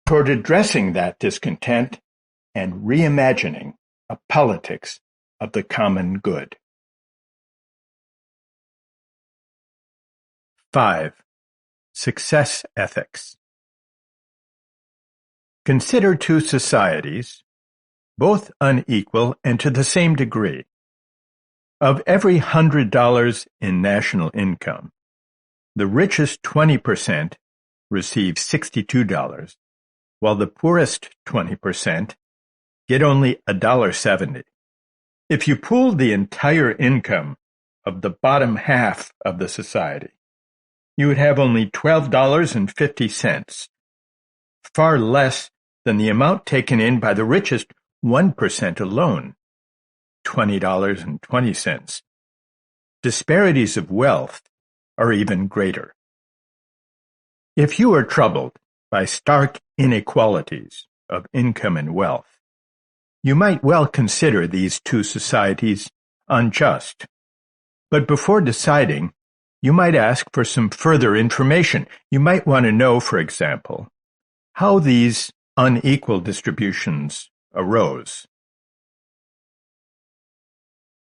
toward addressing that discontent and reimagining a politics of the common good. 5. Success ethics. Consider two societies, both unequal and to the same degree. Of every $100 in national income, the richest 20% receive $62, while the poorest 20% get only $1.70. If you pool the entire income of the bottom half of the society, you would have only $12.50, far less than the amount taken in by the richest 1% alone, $20.20. Disparities of wealth are even greater. If you are troubled by stark inequalities of income and wealth, you might well consider these two societies unjust. But before deciding, you might ask for some further information. You might want to know, for example, how these unequal distributions arose.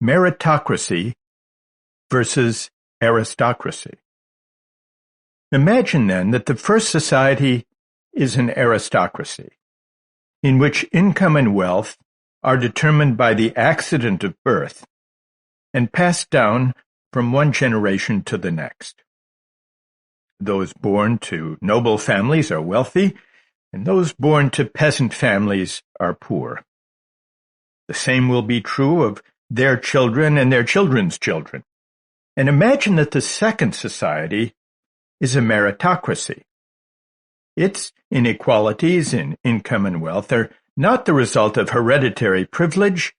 Meritocracy versus aristocracy. Imagine then that the first society is an aristocracy, in which income and wealth are determined by the accident of birth and passed down from one generation to the next. Those born to noble families are wealthy, and those born to peasant families are poor. The same will be true of their children and their children's children. And imagine that the second society is a meritocracy. Its inequalities in income and wealth are not the result of hereditary privilege,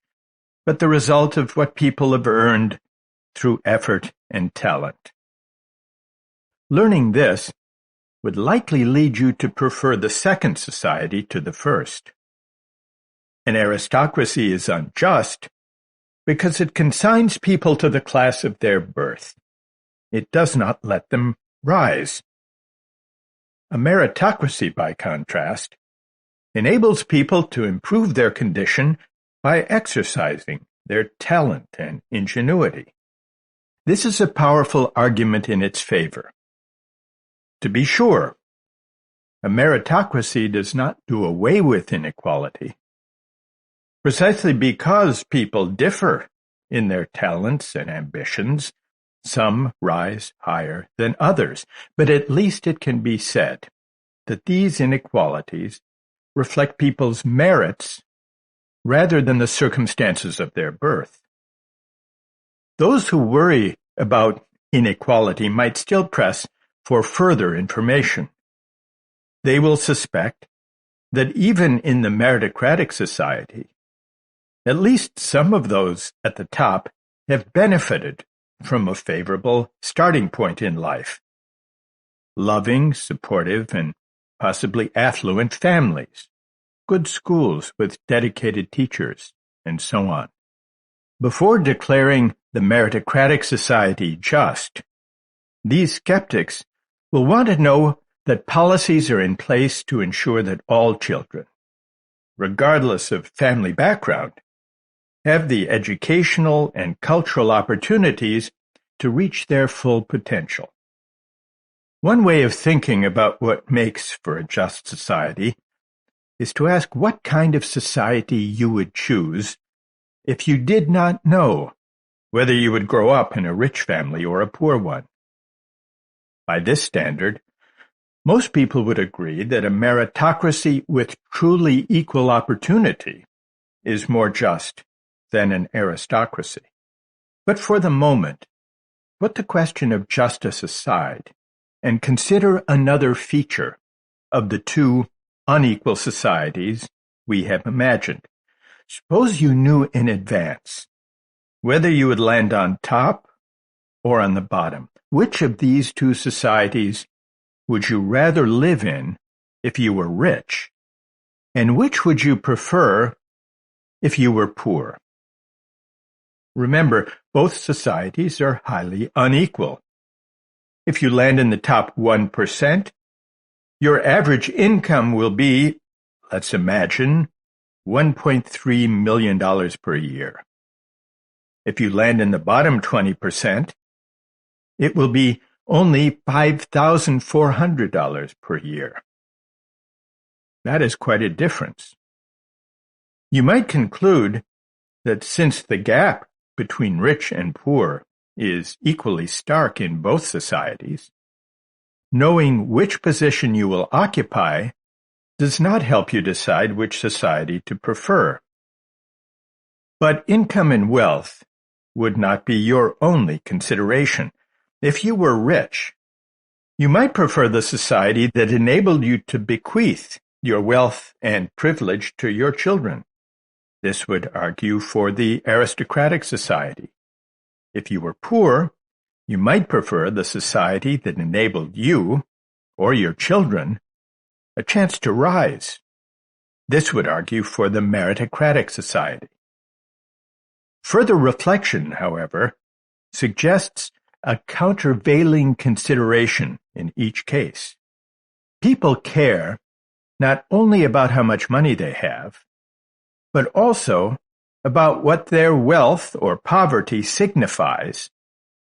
but the result of what people have earned through effort and talent. Learning this would likely lead you to prefer the second society to the first. An aristocracy is unjust because it consigns people to the class of their birth. It does not let them rise. A meritocracy, by contrast, enables people to improve their condition by exercising their talent and ingenuity. This is a powerful argument in its favor. To be sure, a meritocracy does not do away with inequality. Precisely because people differ in their talents and ambitions, some rise higher than others, but at least it can be said that these inequalities reflect people's merits rather than the circumstances of their birth. Those who worry about inequality might still press for further information. They will suspect that even in the meritocratic society, at least some of those at the top have benefited from a favorable starting point in life. Loving, supportive, and possibly affluent families, good schools with dedicated teachers, and so on. Before declaring the meritocratic society just, these skeptics will want to know that policies are in place to ensure that all children, regardless of family background, have the educational and cultural opportunities to reach their full potential. One way of thinking about what makes for a just society is to ask what kind of society you would choose if you did not know whether you would grow up in a rich family or a poor one. By this standard, most people would agree that a meritocracy with truly equal opportunity is more just than an aristocracy. But for the moment, put the question of justice aside and consider another feature of the two unequal societies we have imagined. Suppose you knew in advance whether you would land on top or on the bottom. Which of these two societies would you rather live in if you were rich, and which would you prefer if you were poor? Remember, both societies are highly unequal. If you land in the top 1%, Your average income will be, let's imagine, $1.3 million per year. If you land in the bottom 20%, it will be only $5,400 per year. That is quite a difference. You might conclude that since the gap between rich and poor is equally stark in both societies, knowing which position you will occupy does not help you decide which society to prefer. But income and wealth would not be your only consideration. If you were rich, you might prefer the society that enabled you to bequeath your wealth and privilege to your children. This would argue for the aristocratic society. If you were poor, you might prefer the society that enabled you, or your children, a chance to rise. This would argue for the meritocratic society. Further reflection, however, suggests a countervailing consideration in each case. People care not only about how much money they have, but also about what their wealth or poverty signifies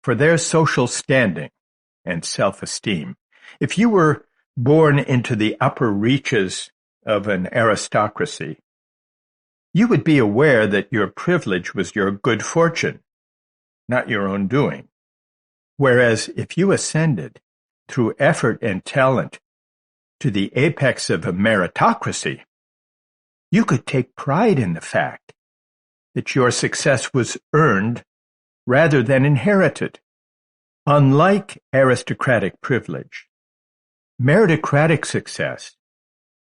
for their social standing and self-esteem. If you were born into the upper reaches of an aristocracy, you would be aware that your privilege was your good fortune, not your own doing. Whereas if you ascended through effort and talent to the apex of a meritocracy, you could take pride in the fact that your success was earned rather than inherited. Unlike aristocratic privilege, meritocratic success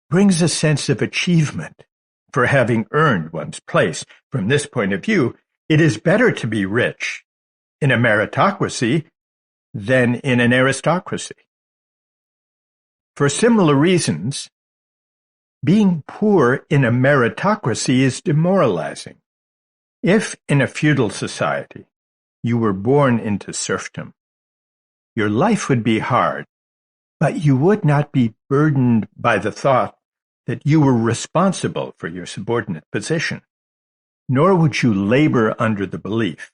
brings a sense of achievement for having earned one's place. From this point of view, it is better to be rich in a meritocracy than in an aristocracy. For similar reasons, being poor in a meritocracy is demoralizing. If in a feudal society you were born into serfdom, your life would be hard, but you would not be burdened by the thought that you were responsible for your subordinate position, nor would you labor under the belief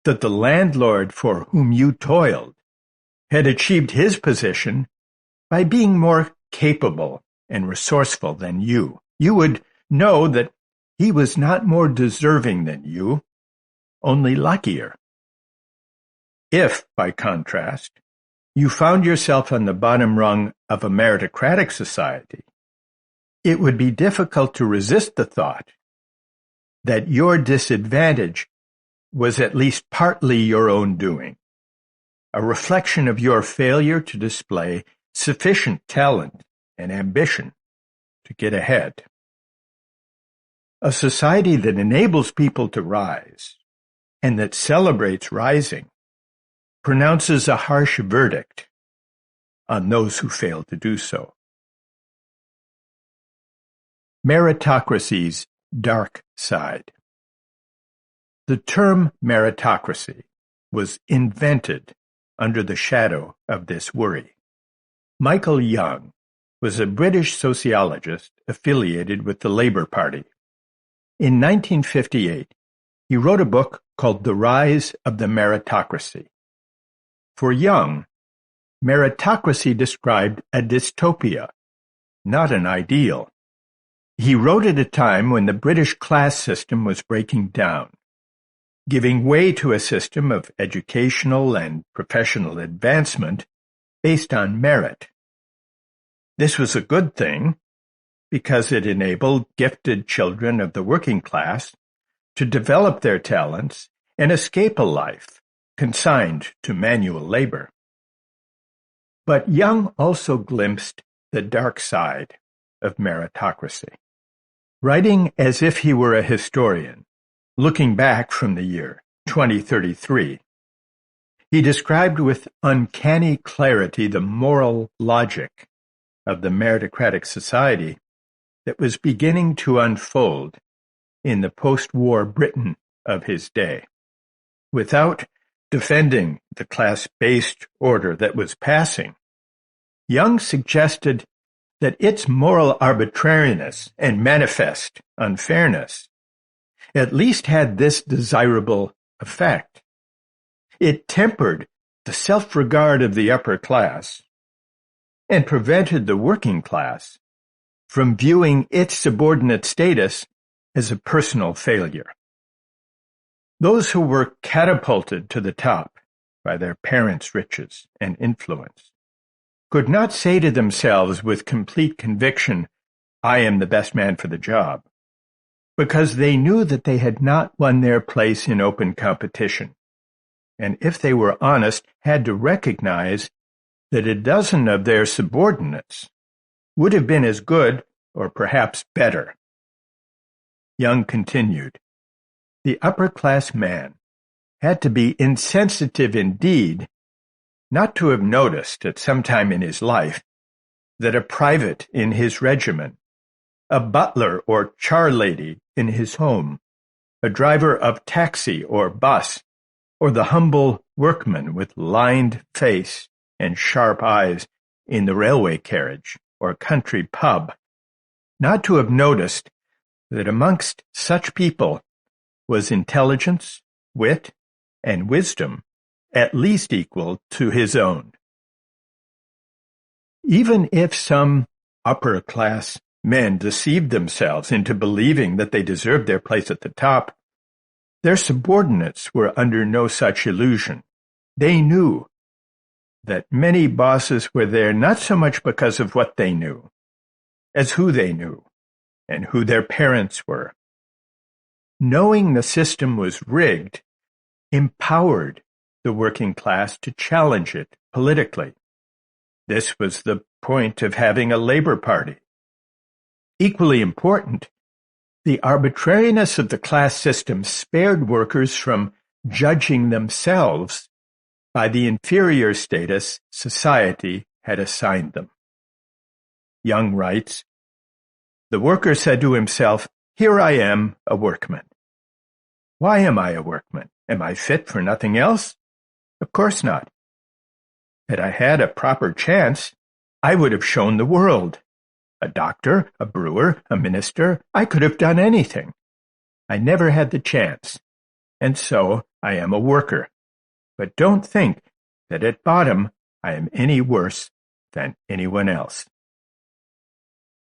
that the landlord for whom you toiled had achieved his position by being more capable and resourceful than you. You would know that he was not more deserving than you, only luckier. If, by contrast, you found yourself on the bottom rung of a meritocratic society, it would be difficult to resist the thought that your disadvantage was at least partly your own doing, a reflection of your failure to display sufficient talent and ambition to get ahead. A society that enables people to rise and that celebrates rising pronounces a harsh verdict on those who fail to do so. Meritocracy's dark side. The term meritocracy was invented under the shadow of this worry. Michael Young was a British sociologist affiliated with the Labour Party. In 1958, he wrote a book called The Rise of the Meritocracy. For Young, meritocracy described a dystopia, not an ideal. He wrote at a time when the British class system was breaking down, giving way to a system of educational and professional advancement based on merit. This was a good thing because it enabled gifted children of the working class to develop their talents and escape a life consigned to manual labor. But Young also glimpsed the dark side of meritocracy. Writing as if he were a historian, looking back from the year 2033, he described with uncanny clarity the moral logic of the meritocratic society that was beginning to unfold in the post-war Britain of his day. Without defending the class-based order that was passing, Young suggested that its moral arbitrariness and manifest unfairness at least had this desirable effect. It tempered the self-regard of the upper class and prevented the working class from viewing its subordinate status as a personal failure. Those who were catapulted to the top by their parents' riches and influence could not say to themselves with complete conviction, "I am the best man for the job," because they knew that they had not won their place in open competition, and if they were honest, had to recognize that a dozen of their subordinates would have been as good or perhaps better. Young continued, the upper-class man had to be insensitive indeed not to have noticed at some time in his life that a private in his regiment, a butler or charlady in his home, a driver of taxi or bus, or the humble workman with lined face and sharp eyes in the railway carriage or country pub, not to have noticed that amongst such people was intelligence, wit, and wisdom at least equal to his own. Even if some upper-class men deceived themselves into believing that they deserved their place at the top, their subordinates were under no such illusion. They knew that many bosses were there not so much because of what they knew, as who they knew and who their parents were. Knowing the system was rigged empowered the working class to challenge it politically. This was the point of having a labor party. Equally important, the arbitrariness of the class system spared workers from judging themselves by the inferior status society had assigned them. Young writes, the worker said to himself, "Here I am, a workman. Why am I a workman? Am I fit for nothing else? Of course not. Had I had a proper chance, I would have shown the world. A doctor, a brewer, a minister, I could have done anything. I never had the chance, and so I am a worker. But don't think that at bottom I am any worse than anyone else."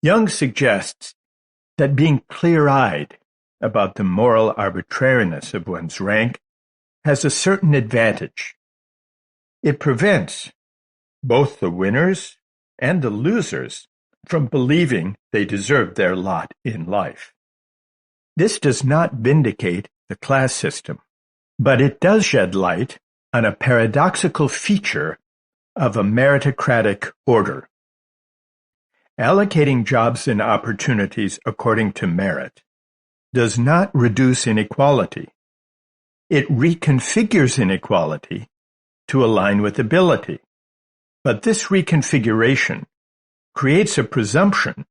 Young suggests that being clear-eyed about the moral arbitrariness of one's rank has a certain advantage. It prevents both the winners and the losers from believing they deserve their lot in life. This does not vindicate the class system, but it does shed light on a paradoxical feature of a meritocratic order. Allocating jobs and opportunities according to merit does not reduce inequality. It reconfigures inequality to align with ability. But this reconfiguration creates a presumption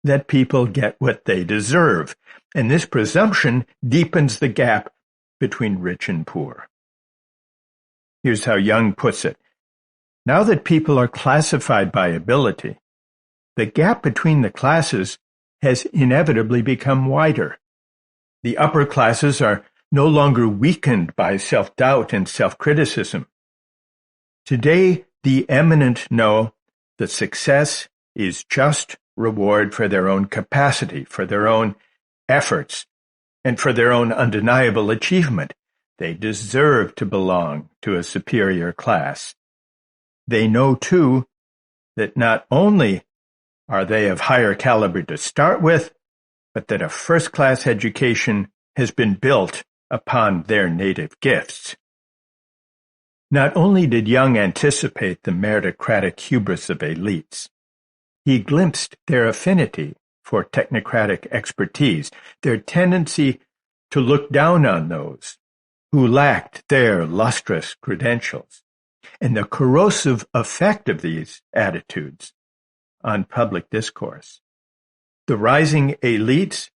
that people get what they deserve, and this presumption deepens the gap between rich and poor. Here's how Young puts it. Now that people are classified by ability, the gap between the classes has inevitably become wider. The upper classes are no longer weakened by self-doubt and self-criticism. Today, the eminent know that success is just reward for their own capacity, for their own efforts, and for their own undeniable achievement. They deserve to belong to a superior class. They know, too, that not only are they of higher caliber to start with, but that a first-class education has been built upon their native gifts. Not only did Young anticipate the meritocratic hubris of elites, he glimpsed their affinity for technocratic expertise, their tendency to look down on those who lacked their lustrous credentials, and the corrosive effect of these attitudes on public discourse. The rising elites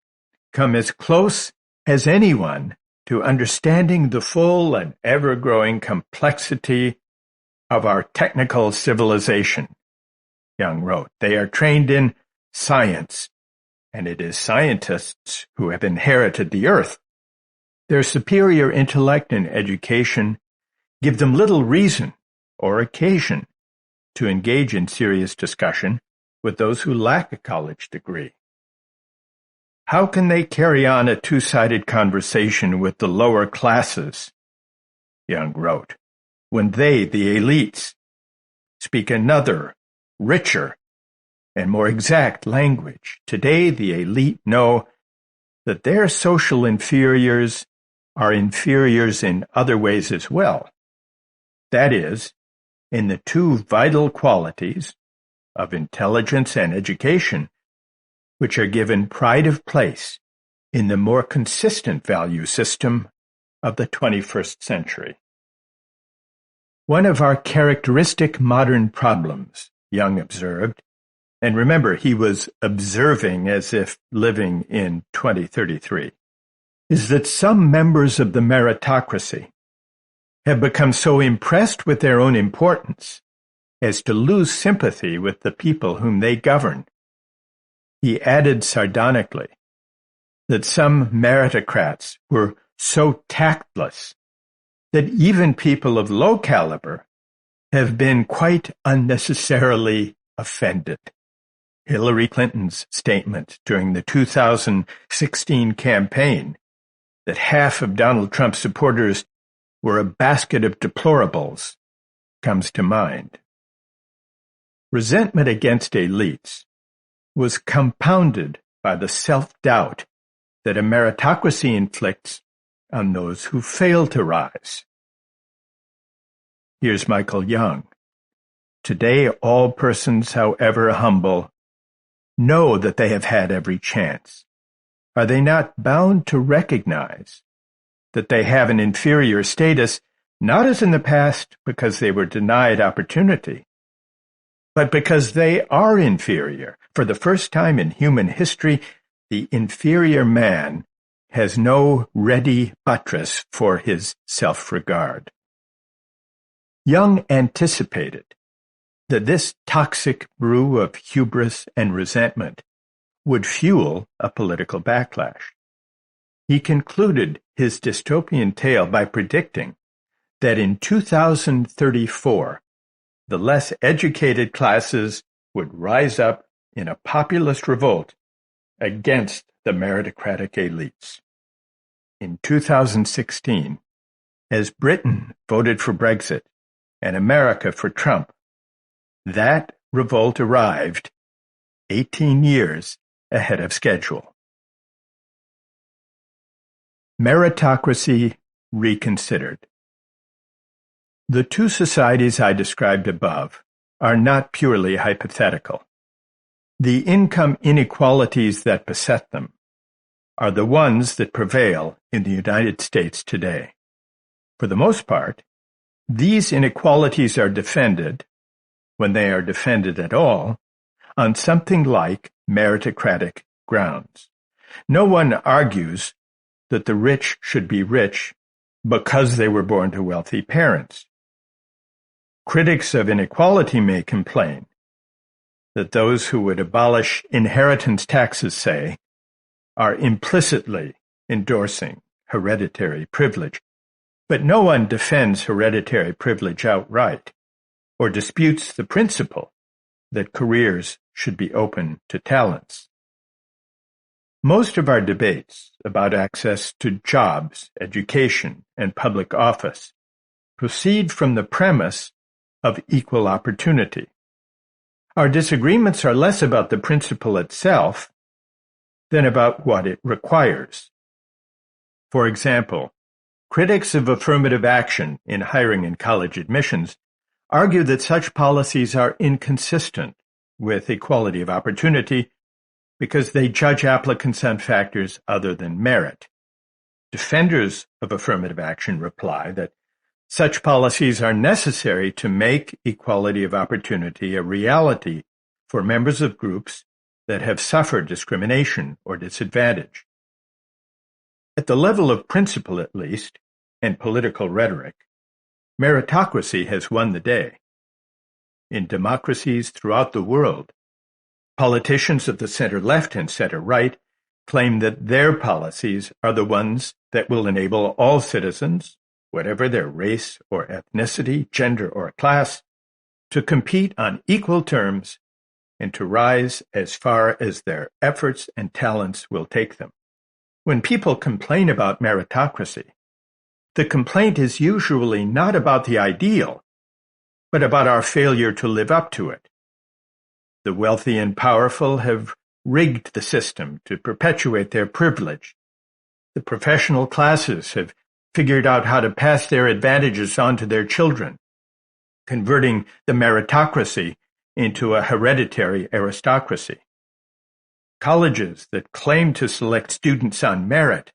come as close as anyone to understanding the full and ever-growing complexity of our technical civilization, Young wrote. They are trained in science, and it is scientists who have inherited the earth. Their superior intellect and education give them little reason or occasion to engage in serious discussion with those who lack a college degree. How can they carry on a two-sided conversation with the lower classes, Young wrote, when they, the elites, speak another, richer, and more exact language? Today, the elite know that their social inferiors are inferiors in other ways as well. That is, in the two vital qualities of intelligence and education, which are given pride of place in the more consistent value system of the 21st century. One of our characteristic modern problems, Young observed, and remember he was observing as if living in 2033, is that some members of the meritocracy have become so impressed with their own importance as to lose sympathy with the people whom they govern. He added sardonically that some meritocrats were so tactless that even people of low caliber have been quite unnecessarily offended. Hillary Clinton's statement during the 2016 campaign that half of Donald Trump's supporters were a basket of deplorables comes to mind. Resentment against elites was compounded by the self-doubt that a meritocracy inflicts on those who fail to rise. Here's Michael Young. Today, all persons, however humble, know that they have had every chance. Are they not bound to recognize that they have an inferior status, not as in the past because they were denied opportunity, but because they are inferior? For the first time in human history, the inferior man has no ready buttress for his self-regard. Young anticipated that this toxic brew of hubris and resentment would fuel a political backlash. He concluded his dystopian tale by predicting that in 2034, the less educated classes would rise up in a populist revolt against the meritocratic elites. In 2016, as Britain voted for Brexit and America for Trump, that revolt arrived 18 years ahead of schedule. Meritocracy reconsidered. The two societies I described above are not purely hypothetical. The income inequalities that beset them are the ones that prevail in the United States today. For the most part, these inequalities are defended, when they are defended at all, on something like meritocratic grounds. No one argues that the rich should be rich because they were born to wealthy parents. Critics of inequality may complain that those who would abolish inheritance taxes, say, are implicitly endorsing hereditary privilege. But no one defends hereditary privilege outright, or disputes the principle that careers should be open to talents. Most of our debates about access to jobs, education, and public office proceed from the premise of equal opportunity. Our disagreements are less about the principle itself than about what it requires. For example, critics of affirmative action in hiring and college admissions argue that such policies are inconsistent with equality of opportunity because they judge applicants on factors other than merit. Defenders of affirmative action reply that such policies are necessary to make equality of opportunity a reality for members of groups that have suffered discrimination or disadvantage. At the level of principle, at least, and political rhetoric, meritocracy has won the day. in democracies throughout the world. Politicians of the center-left and center-right claim that their policies are the ones that will enable all citizens, whatever their race or ethnicity, gender or class, to compete on equal terms and to rise as far as their efforts and talents will take them. When people complain about meritocracy, the complaint is usually not about the ideal, but about our failure to live up to it. The wealthy and powerful have rigged the system to perpetuate their privilege. The professional classes have figured out how to pass their advantages on to their children, converting the meritocracy into a hereditary aristocracy. Colleges that claim to select students on merit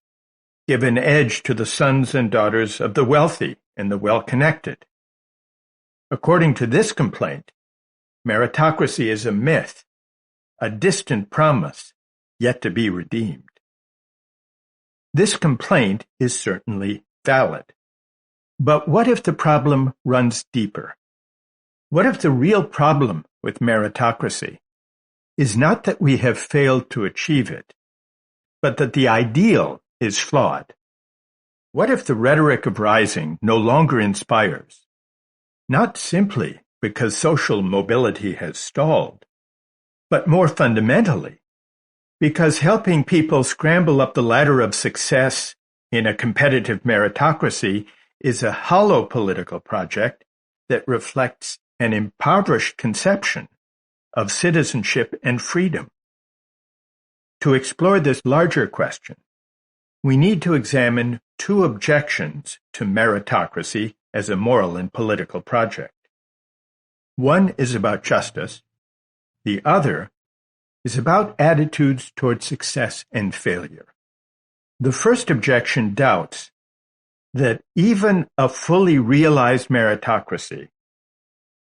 give an edge to the sons and daughters of the wealthy and the well-connected. According to this complaint, meritocracy is a myth, a distant promise yet to be redeemed. This complaint is certainly valid. But what if the problem runs deeper? What if the real problem with meritocracy is not that we have failed to achieve it, but that the ideal is flawed? What if the rhetoric of rising no longer inspires, not simply because social mobility has stalled, but more fundamentally, because helping people scramble up the ladder of success in a competitive meritocracy is a hollow political project that reflects an impoverished conception of citizenship and freedom? To explore this larger question, we need to examine two objections to meritocracy as a moral and political project. One is about justice. The other is about attitudes toward success and failure. The first objection doubts that even a fully realized meritocracy,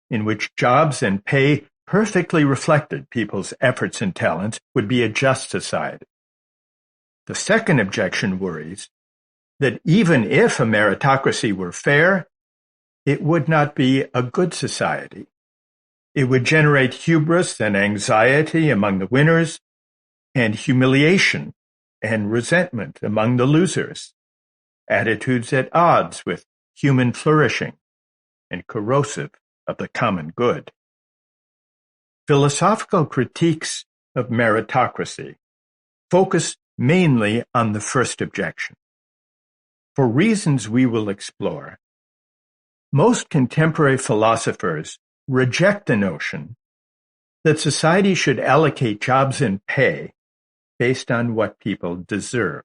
in which jobs and pay perfectly reflected people's efforts and talents, would be a just society. The second objection worries that even if a meritocracy were fair, it would not be a good society. It would generate hubris and anxiety among the winners, and humiliation and resentment among the losers, attitudes at odds with human flourishing and corrosive of the common good. Philosophical critiques of meritocracy focus mainly on the first objection. For reasons we will explore, most contemporary philosophers reject the notion that society should allocate jobs and pay based on what people deserve.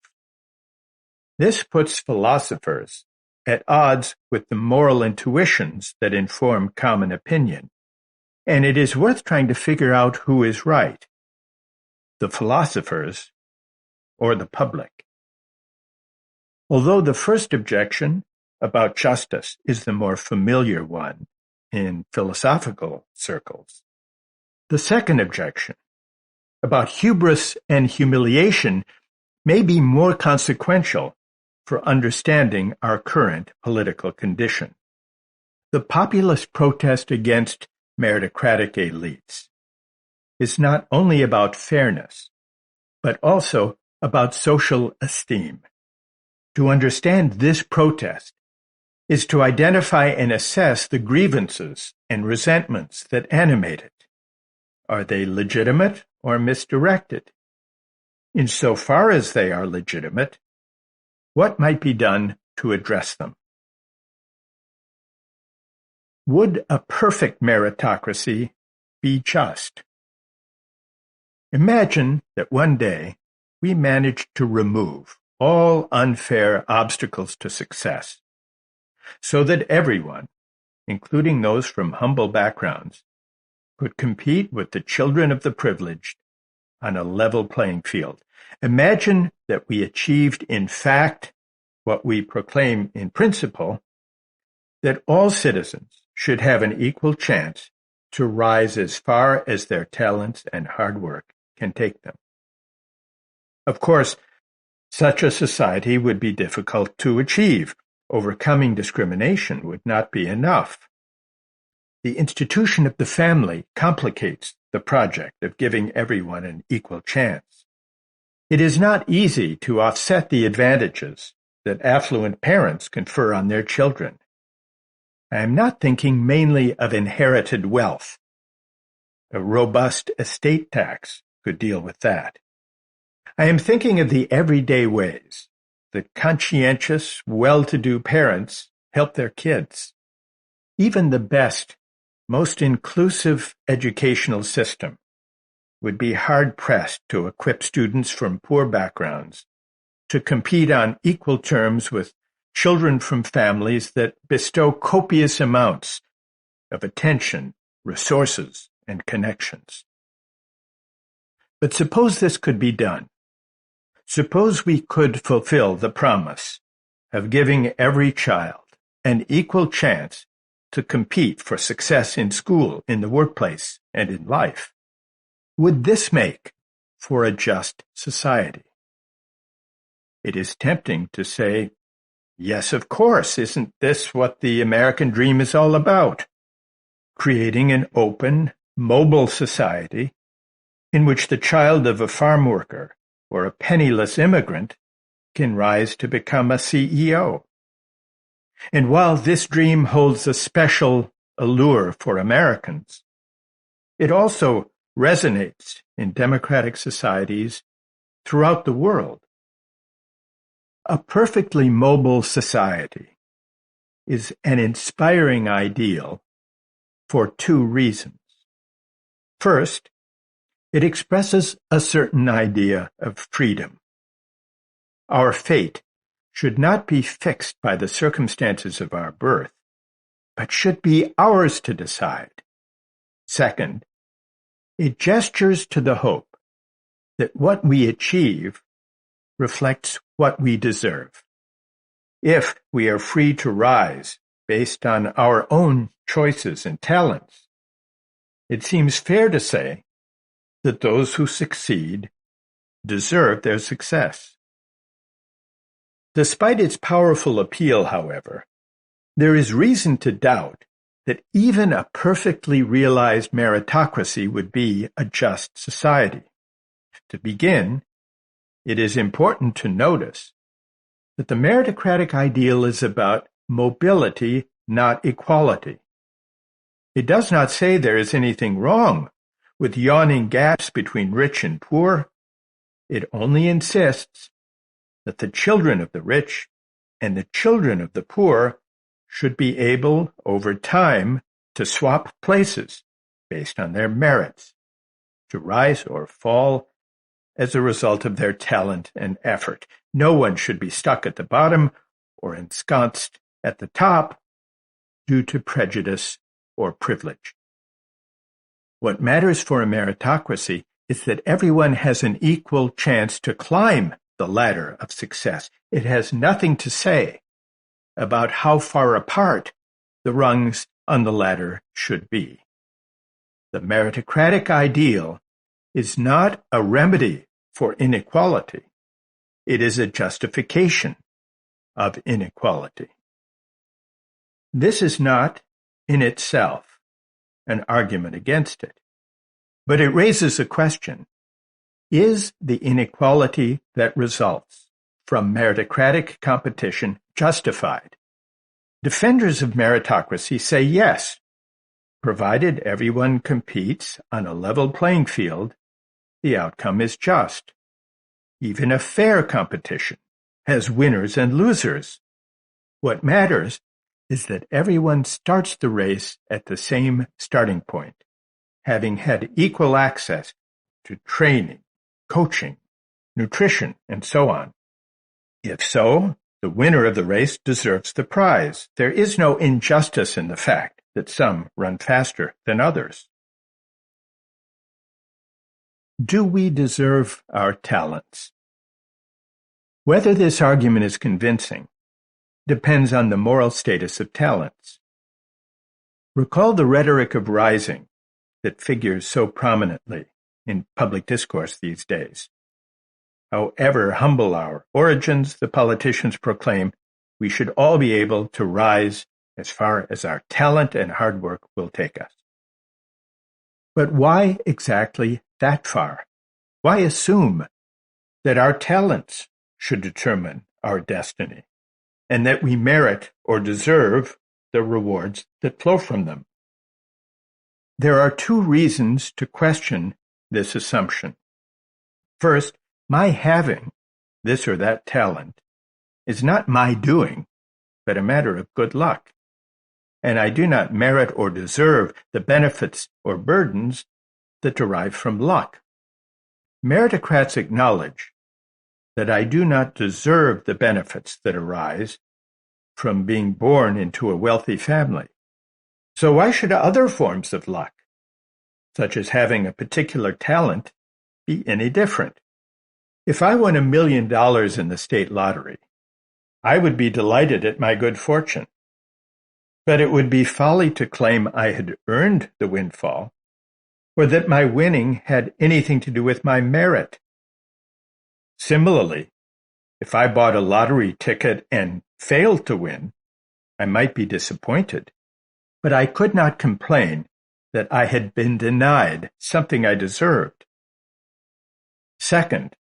This puts philosophers at odds with the moral intuitions that inform common opinion, and it is worth trying to figure out who is right, the philosophers or the public. Although the first objection about justice is the more familiar one in philosophical circles, the second objection about hubris and humiliation may be more consequential for understanding our current political condition. The populist protest against meritocratic elites is not only about fairness, but also about social esteem. To understand this protest is to identify and assess the grievances and resentments that animate it. Are they legitimate or misdirected? Insofar as they are legitimate, what might be done to address them? Would a perfect meritocracy be just? Imagine that one day we managed to remove all unfair obstacles to success, so that everyone, including those from humble backgrounds, could compete with the children of the privileged on a level playing field. Imagine that we achieved in fact what we proclaim in principle, that all citizens should have an equal chance to rise as far as their talents and hard work can take them. Of course, such a society would be difficult to achieve. Overcoming discrimination would not be enough. The institution of the family complicates the project of giving everyone an equal chance. It is not easy to offset the advantages that affluent parents confer on their children. I am not thinking mainly of inherited wealth. A robust estate tax could deal with that. I am thinking of the everyday ways that conscientious, well-to-do parents help their kids. Even the best, most inclusive educational system would be hard-pressed to equip students from poor backgrounds to compete on equal terms with children from families that bestow copious amounts of attention, resources, and connections. But suppose this could be done. Suppose we could fulfill the promise of giving every child an equal chance to compete for success in school, in the workplace, and in life. Would this make for a just society? It is tempting to say, yes, of course, isn't this what the American dream is all about? Creating an open, mobile society in which the child of a farm worker or a penniless immigrant can rise to become a CEO. And while this dream holds a special allure for Americans, it also resonates in democratic societies throughout the world. A perfectly mobile society is an inspiring ideal for two reasons. First, it expresses a certain idea of freedom. Our fate should not be fixed by the circumstances of our birth, but should be ours to decide. Second, it gestures to the hope that what we achieve reflects what we deserve. If we are free to rise based on our own choices and talents, it seems fair to say that those who succeed deserve their success. Despite its powerful appeal, however, there is reason to doubt that even a perfectly realized meritocracy would be a just society. To begin, it is important to notice that the meritocratic ideal is about mobility, not equality. It does not say there is anything wrong with yawning gaps between rich and poor. It only insists that the children of the rich and the children of the poor should be able, over time, to swap places based on their merits, to rise or fall as a result of their talent and effort. No one should be stuck at the bottom or ensconced at the top due to prejudice or privilege. What matters for a meritocracy is that everyone has an equal chance to climb the ladder of success. It has nothing to say about how far apart the rungs on the ladder should be. The meritocratic ideal is not a remedy for inequality. It is a justification of inequality. This is not, in itself, an argument against it, but it raises a question. Is the inequality that results from meritocratic competition justified? Defenders of meritocracy say yes, provided everyone competes on a level playing field, the outcome is just. Even a fair competition has winners and losers. What matters is that everyone starts the race at the same starting point, having had equal access to training, coaching, nutrition, and so on. If so, the winner of the race deserves the prize. There is no injustice in the fact that some run faster than others. Do we deserve our talents? Whether this argument is convincing depends on the moral status of talents. Recall the rhetoric of rising that figures so prominently in public discourse these days. However humble our origins, the politicians proclaim we should all be able to rise as far as our talent and hard work will take us. But why exactly that far? Why assume that our talents should determine our destiny, and that we merit or deserve the rewards that flow from them? There are two reasons to question this assumption. First, my having this or that talent is not my doing, but a matter of good luck, and I do not merit or deserve the benefits or burdens that derive from luck. Meritocrats acknowledge that I do not deserve the benefits that arise from being born into a wealthy family. So why should other forms of luck, such as having a particular talent, be any different? If I won $1 million in the state lottery, I would be delighted at my good fortune. But it would be folly to claim I had earned the windfall, or that my winning had anything to do with my merit. Similarly, if I bought a lottery ticket and failed to win, I might be disappointed, but I could not complain that I had been denied something I deserved. Second,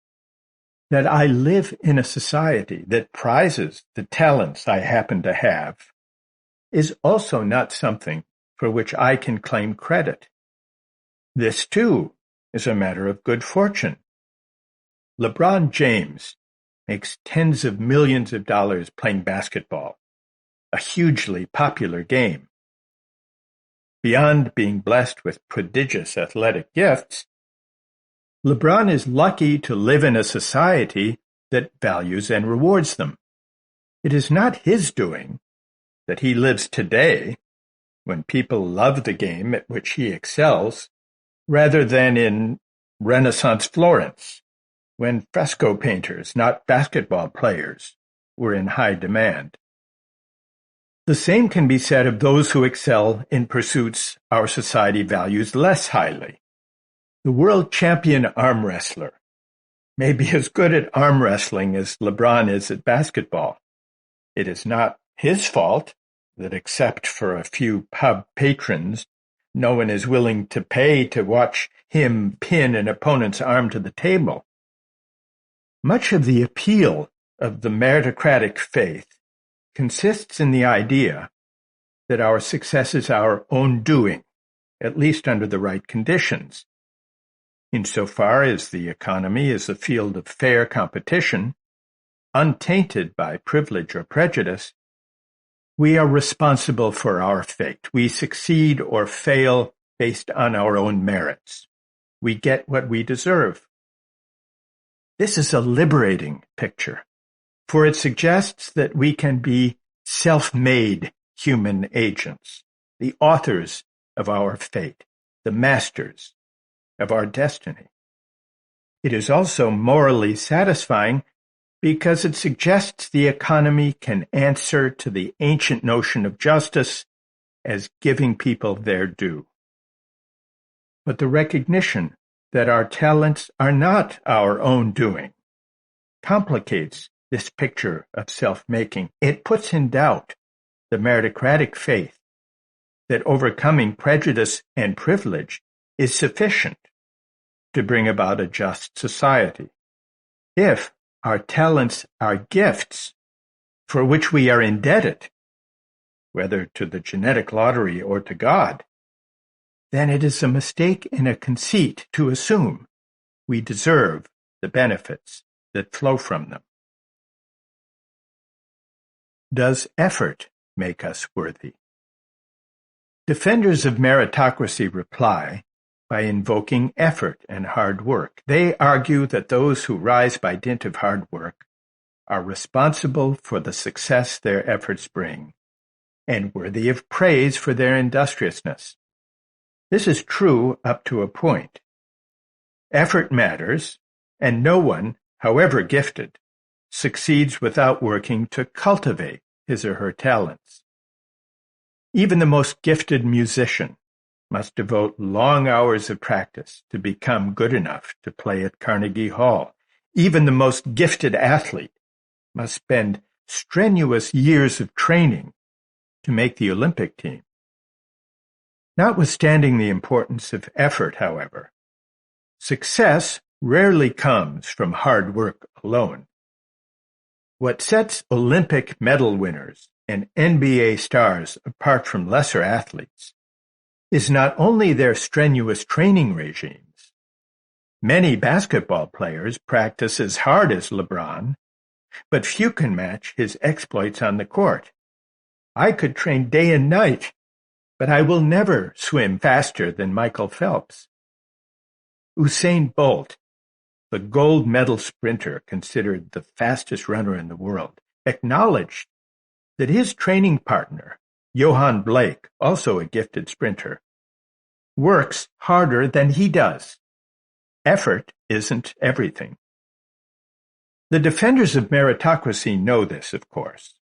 that I live in a society that prizes the talents I happen to have is also not something for which I can claim credit. This, too, is a matter of good fortune. LeBron James makes tens of millions of dollars playing basketball, a hugely popular game. Beyond being blessed with prodigious athletic gifts, LeBron is lucky to live in a society that values and rewards them. It is not his doing that he lives today, when people love the game at which he excels, rather than in Renaissance Florence, when fresco painters, not basketball players, were in high demand. The same can be said of those who excel in pursuits our society values less highly. The world champion arm wrestler may be as good at arm wrestling as LeBron is at basketball. It is not his fault that, except for a few pub patrons, no one is willing to pay to watch him pin an opponent's arm to the table. Much of the appeal of the meritocratic faith consists in the idea that our success is our own doing, at least under the right conditions. Insofar as the economy is a field of fair competition, untainted by privilege or prejudice, we are responsible for our fate. We succeed or fail based on our own merits. We get what we deserve. This is a liberating picture, for it suggests that we can be self-made human agents, the authors of our fate, the masters of our destiny. It is also morally satisfying because it suggests the economy can answer to the ancient notion of justice as giving people their due. But the recognition that our talents are not our own doing complicates this picture of self-making. It puts in doubt the meritocratic faith that overcoming prejudice and privilege is sufficient to bring about a just society. If our talents are gifts for which we are indebted, whether to the genetic lottery or to God, then it is a mistake and a conceit to assume we deserve the benefits that flow from them. Does effort make us worthy? Defenders of meritocracy reply by invoking effort and hard work. They argue that those who rise by dint of hard work are responsible for the success their efforts bring, and worthy of praise for their industriousness. This is true up to a point. Effort matters, and no one, however gifted, succeeds without working to cultivate his or her talents. Even the most gifted musician must devote long hours of practice to become good enough to play at Carnegie Hall. Even the most gifted athlete must spend strenuous years of training to make the Olympic team. Notwithstanding the importance of effort, however, success rarely comes from hard work alone. What sets Olympic medal winners and NBA stars apart from lesser athletes is not only their strenuous training regimes. Many basketball players practice as hard as LeBron, but few can match his exploits on the court. I could train day and night, but I will never swim faster than Michael Phelps. Usain Bolt, the gold medal sprinter considered the fastest runner in the world, acknowledged that his training partner, Johan Blake, also a gifted sprinter, works harder than he does. Effort isn't everything. The defenders of meritocracy know this, of course.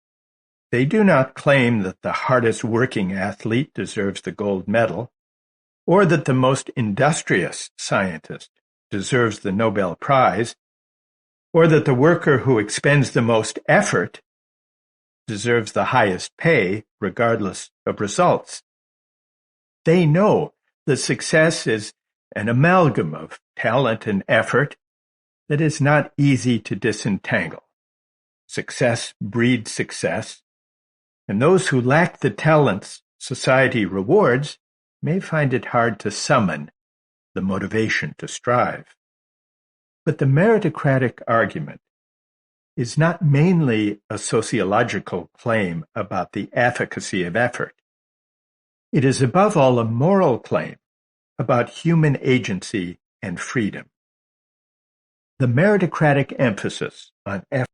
They do not claim that the hardest working athlete deserves the gold medal, or that the most industrious scientist deserves the Nobel Prize, or that the worker who expends the most effort deserves the highest pay, regardless of results. They know that success is an amalgam of talent and effort that is not easy to disentangle. Success breeds success, and those who lack the talents society rewards may find it hard to summon the motivation to strive. But the meritocratic argument is not mainly a sociological claim about the efficacy of effort. It is above all a moral claim about human agency and freedom. The meritocratic emphasis on effort